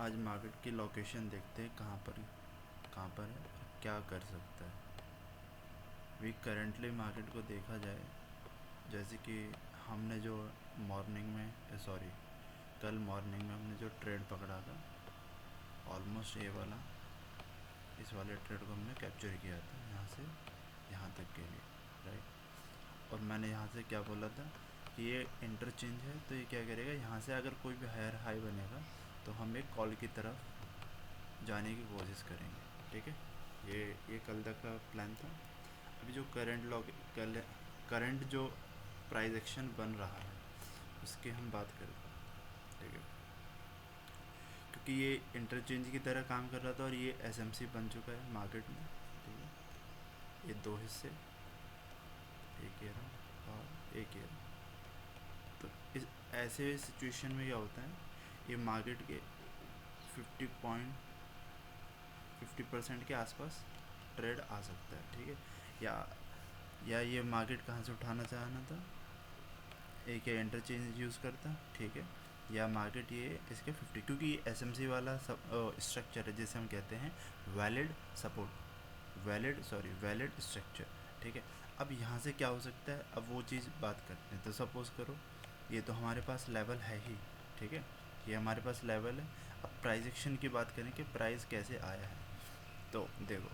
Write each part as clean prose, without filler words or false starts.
आज मार्केट की लोकेशन देखते हैं कहाँ पर है और क्या कर सकता है। अभी करंटली मार्केट को देखा जाए, जैसे कि हमने जो मॉर्निंग में सॉरी कल मॉर्निंग में हमने जो ट्रेड पकड़ा था, ऑलमोस्ट ये वाला इस वाले ट्रेड को हमने कैप्चर किया था यहाँ से यहाँ तक के लिए, राइट। और मैंने यहाँ से क्या बोला था कि ये इंटरचेंज है, तो ये क्या करेगा, यहाँ से अगर कोई भी हायर हाई बनेगा तो हम एक कॉल की तरफ जाने की कोशिश करेंगे, ठीक है। ये कल तक का प्लान था। अभी जो करंट जो प्राइस एक्शन बन रहा है उसकी हम बात करते हैं, ठीक है। क्योंकि ये इंटरचेंज की तरह काम कर रहा था और ये एसएमसी बन चुका है मार्केट में, ठीक है। ये दो हिस्से, एक ये रहा और एक ये रहा। तो इस ऐसे सिचुएशन में क्या होता है, ये मार्केट के 50% के आसपास ट्रेड आ सकता है, ठीक है। या ये मार्केट कहाँ से उठाना चाहना था, एक या इंटरचेंज यूज़ करता, ठीक है। या मार्केट ये इसके 50, क्योंकि ये एसएमसी वाला सब स्ट्रक्चर है जिसे हम कहते हैं वैलिड सपोर्ट, वैलिड स्ट्रक्चर, ठीक है। अब यहाँ से क्या हो सकता है, अब वो चीज़ बात करते हैं। तो सपोज़ करो ये तो हमारे पास लेवल है ही, ठीक है, ये हमारे पास लेवल है। अब प्राइस एक्शन की बात करें कि प्राइस कैसे आया है, तो देखो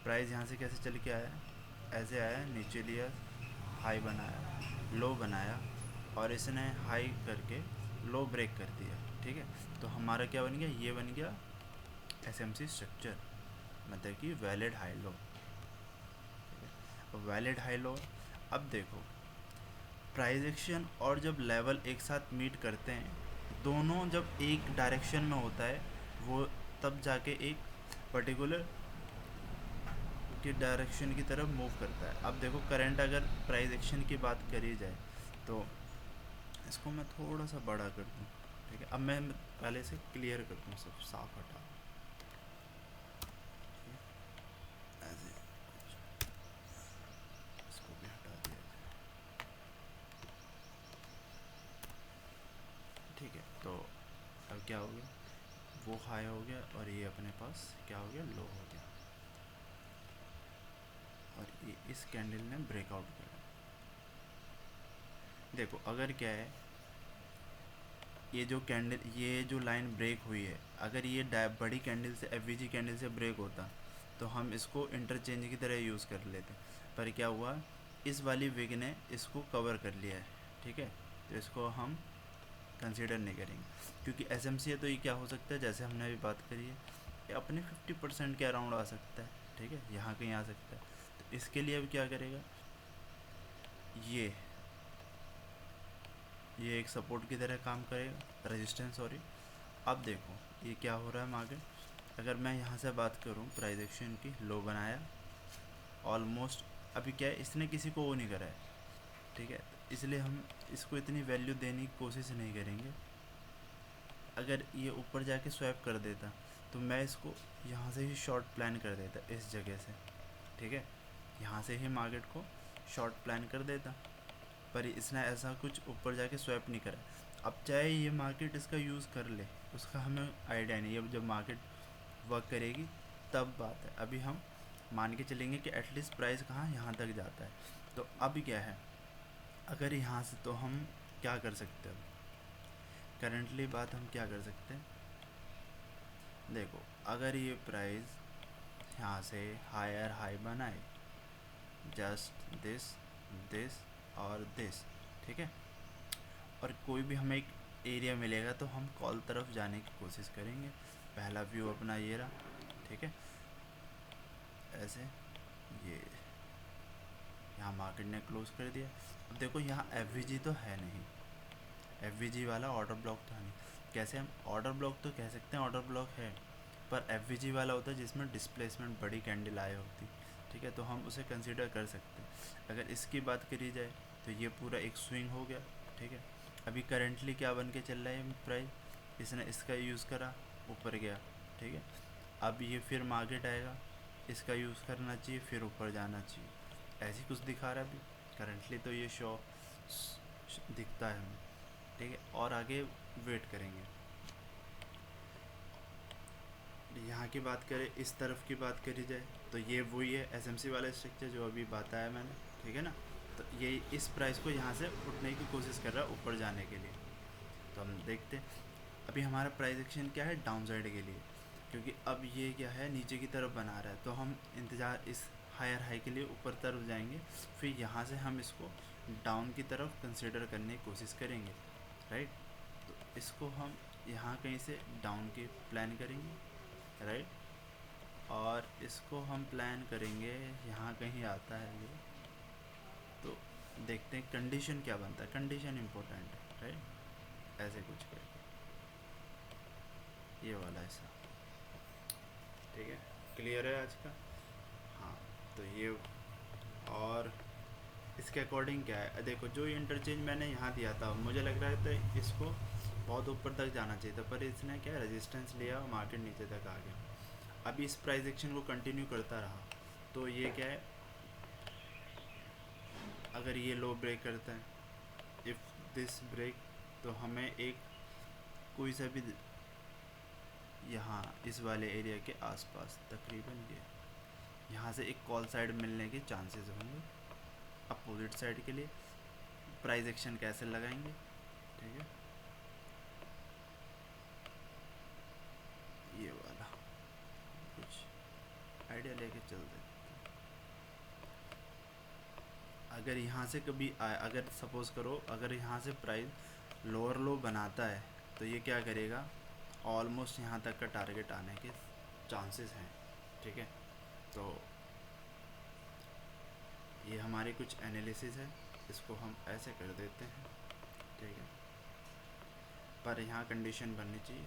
प्राइस यहाँ से कैसे चल के आया है, ऐसे आया है, नीचे लिया, हाई बनाया, लो बनाया, और इसने हाई करके लो ब्रेक कर दिया, ठीक है। तो हमारा क्या बन गया, ये बन गया एसएमसी स्ट्रक्चर, मतलब कि valid high low, valid high low. अब देखो प्राइस एक्शन और जब लेवल एक साथ मीट करते हैं, दोनों जब एक डायरेक्शन में होता है वो तब जाके एक पर्टिकुलर की डायरेक्शन की तरफ मूव करता है। अब देखो करंट अगर प्राइस एक्शन की बात करी जाए तो इसको मैं थोड़ा सा बड़ा कर दूँ, ठीक है। अब मैं पहले से क्लियर कर दूँ, सब साफ हटा ऐसे, इसको भी हटा दिया जाए, ठीक है। तो अब क्या हो गया, वो हाई हो गया और ये अपने पास क्या हो गया, लो हो गया, और ये इस कैंडल ने ब्रेकआउट किया। देखो अगर क्या है, ये जो लाइन ब्रेक हुई है, अगर ये बड़ी कैंडल से एफवीजी कैंडल से ब्रेक होता तो हम इसको इंटरचेंज की तरह यूज़ कर लेते। पर क्या हुआ, इस वाली विग ने इसको कवर कर लिया है, ठीक है। तो इसको हम कंसीडर नहीं करेंगे, क्योंकि एसएमसी है तो ये क्या हो सकता है, जैसे हमने अभी बात करी है, ये अपने 50% के अराउंड आ सकता है, ठीक है, यहाँ कहीं आ सकता है। तो इसके लिए अब क्या करेगा, ये ये एक सपोर्ट की तरह काम करेगा, रेजिस्टेंस सॉरी। अब देखो ये क्या हो रहा है मार्केट, अगर मैं यहाँ से बात करूँ प्राइस एक्शन की, लो बनाया ऑलमोस्ट, अभी क्या है, इसने किसी को वो नहीं करा है, ठीक है। तो इसलिए हम इसको इतनी वैल्यू देने की कोशिश नहीं करेंगे। अगर ये ऊपर जाके स्वैप कर देता तो मैं इसको यहाँ से ही शॉर्ट प्लान कर देता इस जगह से, ठीक है, यहाँ से ही मार्केट को शॉर्ट प्लान कर देता। पर इसने ऐसा कुछ ऊपर जाके स्वैप नहीं करा। अब चाहे ये मार्केट इसका यूज़ कर ले, उसका हमें आइडिया नहीं है, अब जब मार्केट वर्क करेगी तब बात है। अभी हम मान के चलेंगे कि एटलीस्ट प्राइस कहाँ, यहाँ तक जाता है। तो अब क्या है, अगर यहाँ से तो हम क्या कर सकते हैं, करंटली बात हम क्या कर सकते हैं, देखो अगर ये प्राइस यहाँ से हायर हाई बनाए, जस्ट दिस दिस और दिस, ठीक है, और कोई भी हमें एक एरिया मिलेगा तो हम कॉल तरफ जाने की कोशिश करेंगे। पहला व्यू अपना ये रहा, ठीक है, ऐसे ये यहाँ मार्केट ने क्लोज कर दिया। अब देखो यहाँ एफ तो है नहीं, एफ वाला ऑर्डर ब्लॉक तो है नहीं। कैसे हम ऑर्डर ब्लॉक तो कह सकते हैं, ऑर्डर ब्लॉक है, पर एफ वाला होता है जिसमें डिस्प्लेसमेंट बड़ी कैंडल आए होती, ठीक है, तो हम उसे कंसिडर कर सकते हैं। अगर इसकी बात करी जाए तो ये पूरा एक स्विंग हो गया, ठीक है। अभी करंटली क्या बन के चल रहा है प्राइस, इसने इसका यूज़ करा, ऊपर गया, ठीक है। अब ये फिर मार्केट आएगा, इसका यूज़ करना चाहिए, फिर ऊपर जाना चाहिए, ऐसी कुछ दिखा रहा है अभी करंटली, तो ये शो दिखता है हमें, ठीक है। और आगे वेट करेंगे। यहाँ की बात करें, इस तरफ की बात करी जाए तो ये वही है एसएमसी वाला स्ट्रक्चर जो अभी बताया मैंने, ठीक है ना। तो ये इस प्राइस को यहाँ से उठने की कोशिश कर रहा है ऊपर जाने के लिए। तो हम देखते हैं अभी हमारा प्राइस एक्शन क्या है डाउन साइड के लिए, क्योंकि अब ये क्या है नीचे की तरफ बना रहा है, तो हम इंतज़ार इस हायर हाई के लिए ऊपर तरफ जाएंगे, फिर यहाँ से हम इसको डाउन की तरफ कंसिडर करने की कोशिश करेंगे, राइट। तो इसको हम यहाँ कहीं से डाउन की प्लान करेंगे, राइट। और इसको हम प्लान करेंगे यहाँ कहीं आता है ये, तो देखते हैं कंडीशन क्या बनता है, कंडीशन इम्पोर्टेंट है, राइट। ऐसे कुछ करके ये वाला ऐसा, ठीक है, क्लियर है आज का। हाँ, तो ये और इसके अकॉर्डिंग क्या है, देखो जो इंटरचेंज मैंने यहाँ दिया था मुझे लग रहा था इसको बहुत ऊपर तक जाना चाहिए था, पर इसने क्या रेजिस्टेंस लिया और मार्केट नीचे तक आ गया। अभी इस प्राइस एक्शन को कंटिन्यू करता रहा तो ये क्या है, अगर ये लो ब्रेक करता है, इफ़ दिस ब्रेक, तो हमें एक कोई सा भी यहाँ इस वाले एरिया के आसपास तकरीबन ये यहाँ से एक कॉल साइड मिलने के चांसेस होंगे अपोजिट साइड के लिए। प्राइस एक्शन कैसे लगाएंगे, ठीक है, ये वाला कुछ आइडिया लेके चल देते। अगर यहाँ से कभी आए, अगर सपोज़ करो अगर यहाँ से प्राइस लोअर लो बनाता है तो ये क्या करेगा, ऑलमोस्ट यहाँ तक का टारगेट आने के चांसेस हैं, ठीक है। तो ये हमारे कुछ एनालिसिस है, इसको हम ऐसे कर देते हैं, ठीक है, पर यहाँ कंडीशन बननी चाहिए